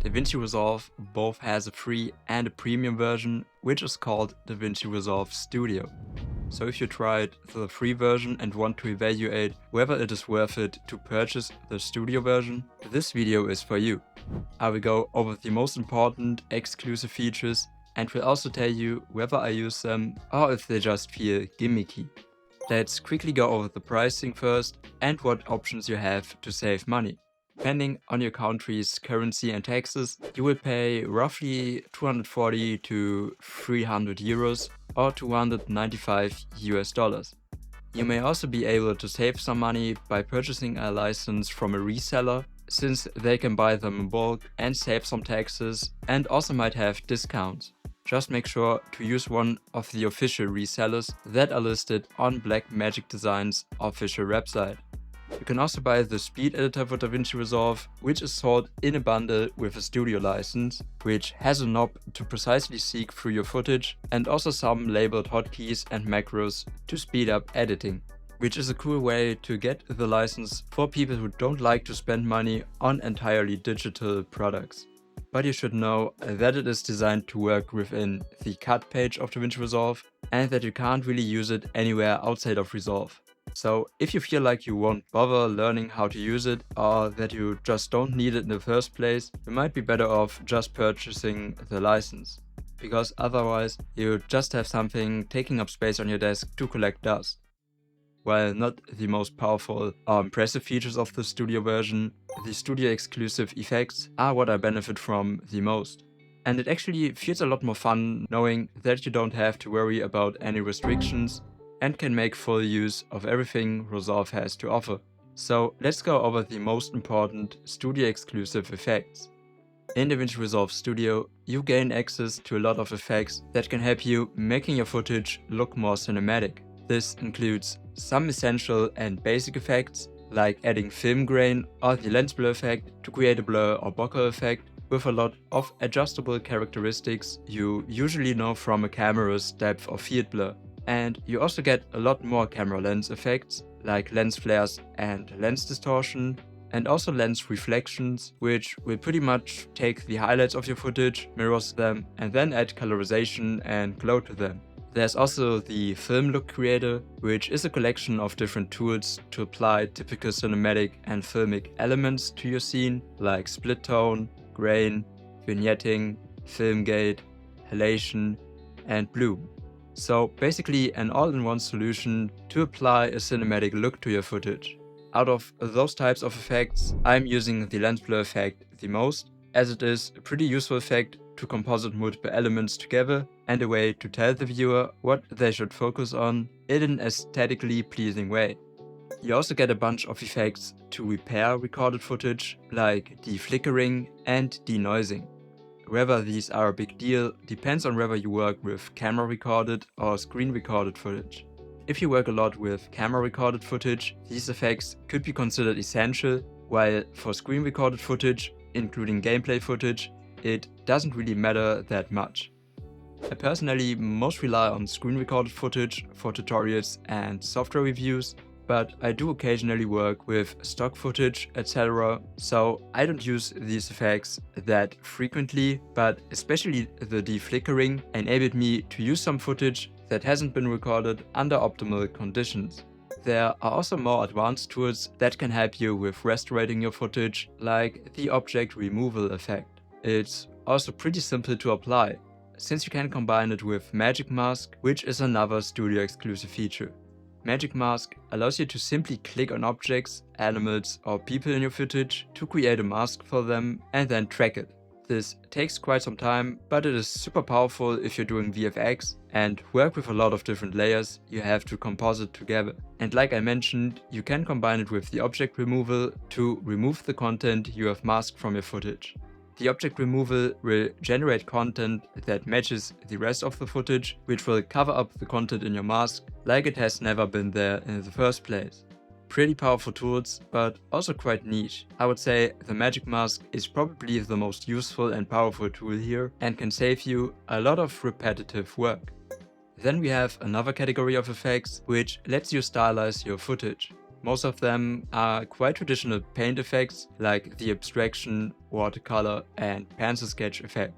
DaVinci Resolve both has a free and a premium version, which is called DaVinci Resolve Studio. So if you tried the free version and want to evaluate whether it is worth it to purchase the studio version, this video is for you. I will go over the most important exclusive features and will also tell you whether I use them or if they just feel gimmicky. Let's quickly go over the pricing first and what options you have to save money. Depending on your country's currency and taxes, you will pay roughly 240 to 300 euros or $295 US. You may also be able to save some money by purchasing a license from a reseller, since they can buy them in bulk and save some taxes and also might have discounts. Just make sure to use one of the official resellers that are listed on Blackmagic Design's official website. You can also buy the speed editor for DaVinci Resolve, which is sold in a bundle with a studio license, which has a knob to precisely seek through your footage and also some labeled hotkeys and macros to speed up editing, which is a cool way to get the license for people who don't like to spend money on entirely digital products. But you should know that it is designed to work within the cut page of DaVinci Resolve and that you can't really use it anywhere outside of Resolve. So if you feel like you won't bother learning how to use it or that you just don't need it in the first place, you might be better off just purchasing the license, because otherwise you just have something taking up space on your desk to collect dust. While not the most powerful or impressive features of the studio version, the studio exclusive effects are what I benefit from the most. And it actually feels a lot more fun knowing that you don't have to worry about any restrictions and can make full use of everything Resolve has to offer. So let's go over the most important studio exclusive effects. In DaVinci Resolve Studio, you gain access to a lot of effects that can help you making your footage look more cinematic. This includes some essential and basic effects, like adding film grain or the lens blur effect to create a blur or bokeh effect, with a lot of adjustable characteristics you usually know from a camera's depth of field blur. And you also get a lot more camera lens effects, like lens flares and lens distortion, and also lens reflections, which will pretty much take the highlights of your footage, mirrors them, and then add colorization and glow to them. There's also the Film Look Creator, which is a collection of different tools to apply typical cinematic and filmic elements to your scene, like split tone, grain, vignetting, film gate, halation, and bloom. So basically an all-in-one solution to apply a cinematic look to your footage. Out of those types of effects, I'm using the lens blur effect the most, as it is a pretty useful effect to composite multiple elements together and a way to tell the viewer what they should focus on in an aesthetically pleasing way. You also get a bunch of effects to repair recorded footage, like deflickering and denoising. Whether these are a big deal depends on whether you work with camera recorded or screen recorded footage. If you work a lot with camera recorded footage, these effects could be considered essential, while for screen recorded footage, including gameplay footage, it doesn't really matter that much. I personally most rely on screen recorded footage for tutorials and software reviews, but I do occasionally work with stock footage, etc. So I don't use these effects that frequently, but especially the deflickering enabled me to use some footage that hasn't been recorded under optimal conditions. There are also more advanced tools that can help you with restoring your footage, like the object removal effect. It's also pretty simple to apply, since you can combine it with Magic Mask, which is another studio exclusive feature. Magic Mask allows you to simply click on objects, animals or people in your footage to create a mask for them and then track it. This takes quite some time, but it is super powerful if you're doing VFX and work with a lot of different layers you have to composite together. And like I mentioned, you can combine it with the object removal to remove the content you have masked from your footage. The object removal will generate content that matches the rest of the footage, which will cover up the content in your mask like it has never been there in the first place. Pretty powerful tools, but also quite niche. I would say the Magic Mask is probably the most useful and powerful tool here and can save you a lot of repetitive work. Then we have another category of effects which lets you stylize your footage. Most of them are quite traditional paint effects like the abstraction, watercolor and pencil sketch effect.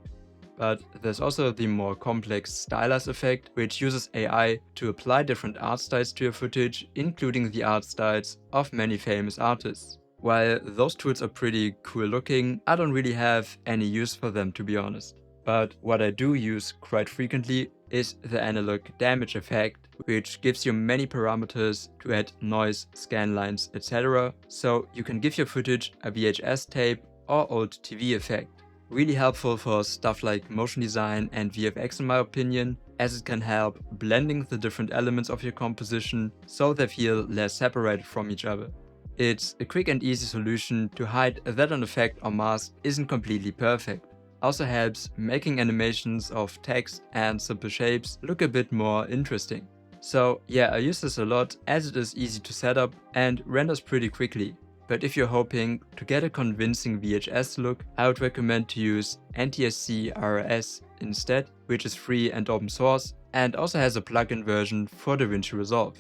But there's also the more complex Stylize effect, which uses AI to apply different art styles to your footage, including the art styles of many famous artists. While those tools are pretty cool looking, I don't really have any use for them, to be honest. But what I do use quite frequently is the analog damage effect, which gives you many parameters to add noise, scan lines, etc. So you can give your footage a VHS tape or old TV effect. Really helpful for stuff like motion design and VFX in my opinion, as it can help blending the different elements of your composition so they feel less separated from each other. It's a quick and easy solution to hide that an effect or mask isn't completely perfect. Also helps making animations of text and simple shapes look a bit more interesting. So yeah, I use this a lot as it is easy to set up and renders pretty quickly. But if you're hoping to get a convincing VHS look, I would recommend to use NTSC RS instead, which is free and open source and also has a plugin version for DaVinci Resolve.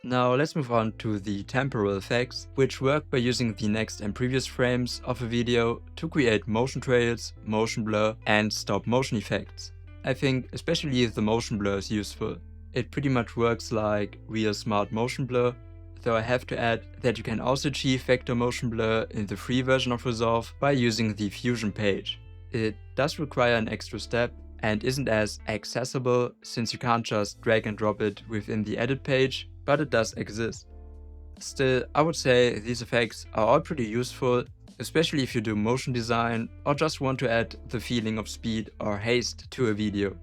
Now let's move on to the temporal effects, which work by using the next and previous frames of a video to create motion trails, motion blur and stop motion effects. I think especially the motion blur is useful. It pretty much works like real smart motion blur, though I have to add that you can also achieve vector motion blur in the free version of Resolve by using the Fusion page. It does require an extra step and isn't as accessible since you can't just drag and drop it within the edit page, but it does exist. Still, I would say these effects are all pretty useful, especially if you do motion design or just want to add the feeling of speed or haste to a video.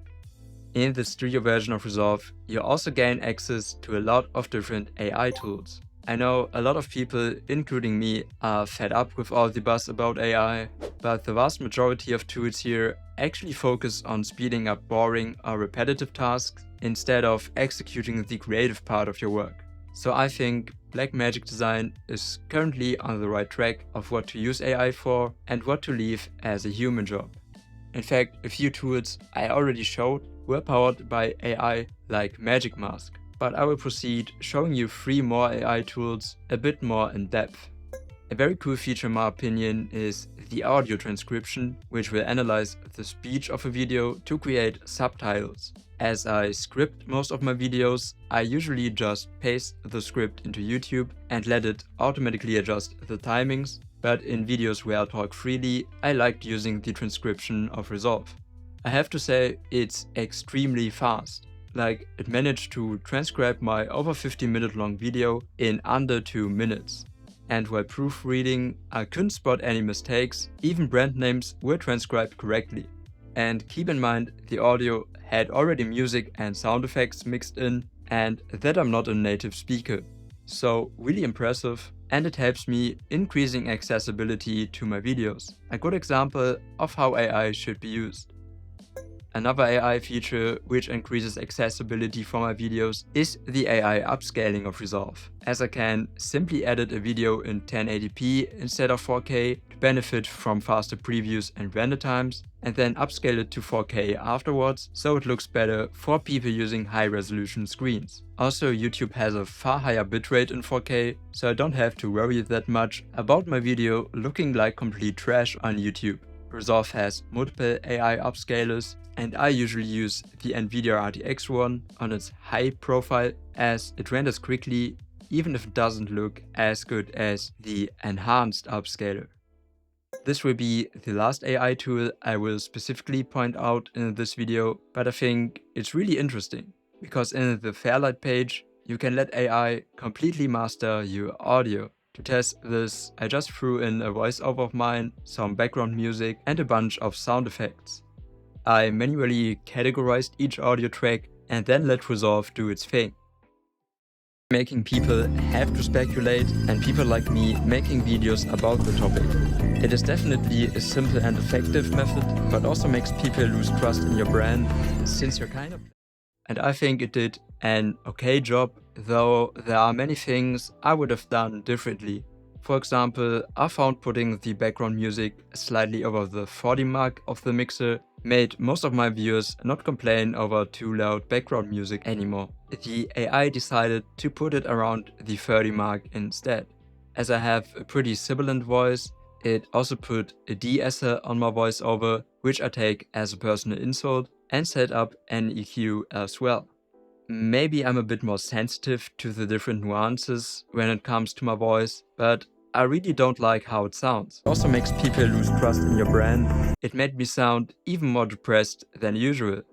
In the studio version of Resolve, you also gain access to a lot of different AI tools. I know a lot of people, including me, are fed up with all the buzz about AI, but the vast majority of tools here actually focus on speeding up boring or repetitive tasks instead of executing the creative part of your work. So I think Blackmagic Design is currently on the right track of what to use AI for and what to leave as a human job. In fact, a few tools I already showed were powered by AI like Magic Mask, but I will proceed showing you 3 more AI tools a bit more in depth. A very cool feature in my opinion is the audio transcription, which will analyze the speech of a video to create subtitles. As I script most of my videos, I usually just paste the script into YouTube and let it automatically adjust the timings, but in videos where I talk freely, I liked using the transcription of Resolve. I have to say, it's extremely fast. Like, it managed to transcribe my over 50-minute long video in under 2 minutes. And while proofreading, I couldn't spot any mistakes, even brand names were transcribed correctly. And keep in mind, the audio had already music and sound effects mixed in, and that I'm not a native speaker. So really impressive, and it helps me increasing accessibility to my videos. A good example of how AI should be used. Another AI feature which increases accessibility for my videos is the AI upscaling of Resolve, as I can simply edit a video in 1080p instead of 4K to benefit from faster previews and render times, and then upscale it to 4K afterwards so it looks better for people using high resolution screens. Also, YouTube has a far higher bitrate in 4K, so I don't have to worry that much about my video looking like complete trash on YouTube. Resolve has multiple AI upscalers, and I usually use the Nvidia RTX one on its high profile as it renders quickly, even if it doesn't look as good as the enhanced upscaler. This will be the last AI tool I will specifically point out in this video, but I think it's really interesting, because in the Fairlight page you can let AI completely master your audio. To test this, I just threw in a voiceover of mine, some background music and a bunch of sound effects. I manually categorized each audio track and then let Resolve do its thing. Making people have to speculate and people like me making videos about the topic. It is definitely a simple and effective method, but also makes people lose trust in your brand since you're kind of... And I think it did an okay job, though there are many things I would have done differently. For example, I found putting the background music slightly over the 40 mark of the mixer made most of my viewers not complain over too loud background music anymore. The AI decided to put it around the 30 mark instead. As I have a pretty sibilant voice, it also put a de-esser on my voiceover, which I take as a personal insult, and set up an EQ as well. Maybe I'm a bit more sensitive to the different nuances when it comes to my voice, but I really don't like how it sounds. It also makes people lose trust in your brand. It made me sound even more depressed than usual.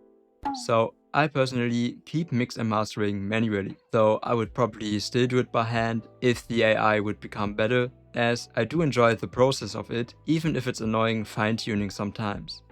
So I personally keep mix and mastering manually, though I would probably still do it by hand if the AI would become better, as I do enjoy the process of it, even if it's annoying fine-tuning sometimes.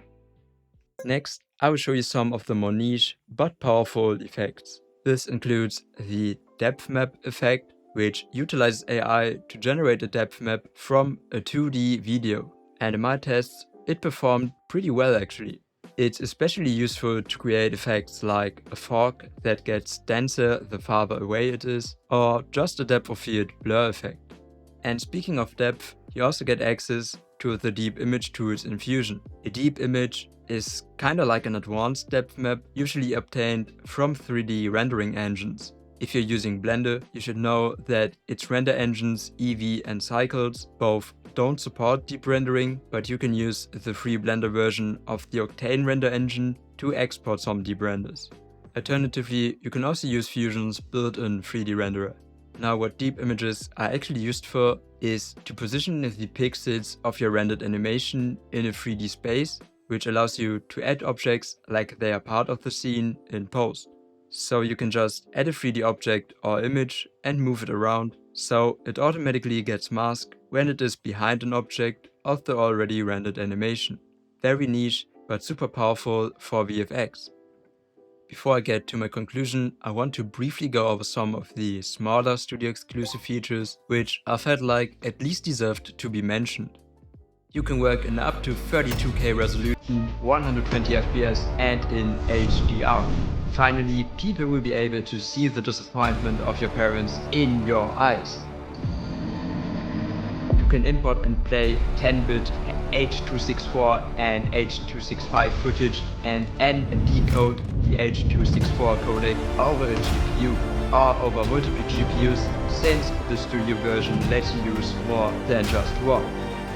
Next, I will show you some of the more niche but powerful effects. This includes the depth map effect, which utilizes AI to generate a depth map from a 2D video. And in my tests, it performed pretty well actually. It's especially useful to create effects like a fog that gets denser the farther away it is, or just a depth of field blur effect. And speaking of depth, you also get access to the deep image tools in Fusion. A deep image is kinda like an advanced depth map, usually obtained from 3D rendering engines. If you're using Blender, you should know that its render engines, Eevee and Cycles, both don't support deep rendering, but you can use the free Blender version of the Octane render engine to export some deep renders. Alternatively, you can also use Fusion's built-in 3D renderer. Now, what deep images are actually used for is to position the pixels of your rendered animation in a 3D space, which allows you to add objects like they are part of the scene in post. So you can just add a 3D object or image and move it around, so it automatically gets masked when it is behind an object of the already rendered animation. Very niche, but super powerful for VFX. Before I get to my conclusion, I want to briefly go over some of the smaller studio exclusive features, which I felt like at least deserved to be mentioned. You can work in up to 32K resolution, 120 FPS and in HDR. Finally, people will be able to see the disappointment of your parents in your eyes. You can import and play 10-bit H.264 and H.265 footage and decode the H.264 codec over a GPU or over multiple GPUs, since the studio version lets you use more than just one.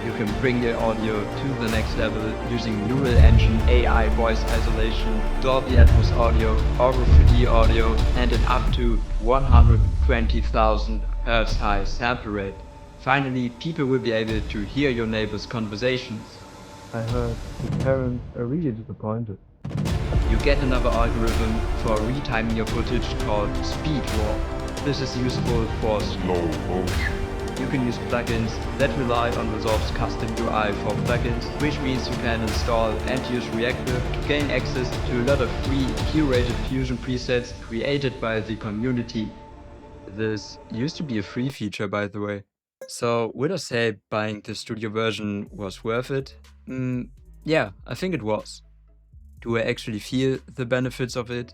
You can bring your audio to the next level using Neural Engine AI voice isolation, Dolby Atmos audio, Audio 3D audio, and an up to 120,000 Hz high sample rate. Finally, people will be able to hear your neighbors' conversations. I heard the parents are really disappointed. You get another algorithm for retiming your footage called Speed Warp. This is useful for slow motion. You can use plugins that rely on Resolve's custom UI for plugins, which means you can install and use Reactive to gain access to a lot of free curated Fusion presets created by the community. This used to be a free feature, by the way. So would I say buying the studio version was worth it? Yeah, I think it was. Do I actually feel the benefits of it?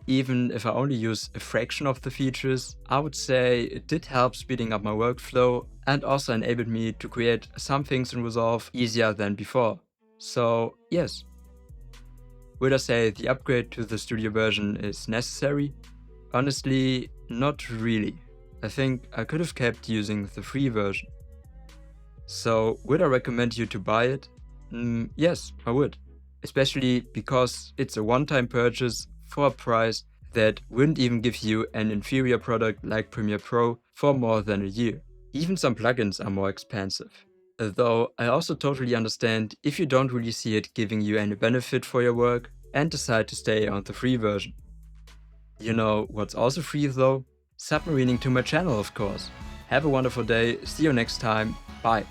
Even if I only use a fraction of the features, I would say it did help speeding up my workflow and also enabled me to create some things in Resolve easier than before. So yes. Would I say the upgrade to the studio version is necessary? Honestly, not really. I think I could have kept using the free version. So would I recommend you to buy it? Yes, I would. Especially because it's a one-time purchase for a price that wouldn't even give you an inferior product like Premiere Pro for more than a year. Even some plugins are more expensive. Though I also totally understand if you don't really see it giving you any benefit for your work and decide to stay on the free version. You know what's also free though? Submarining to my channel, of course. Have a wonderful day, see you next time, bye.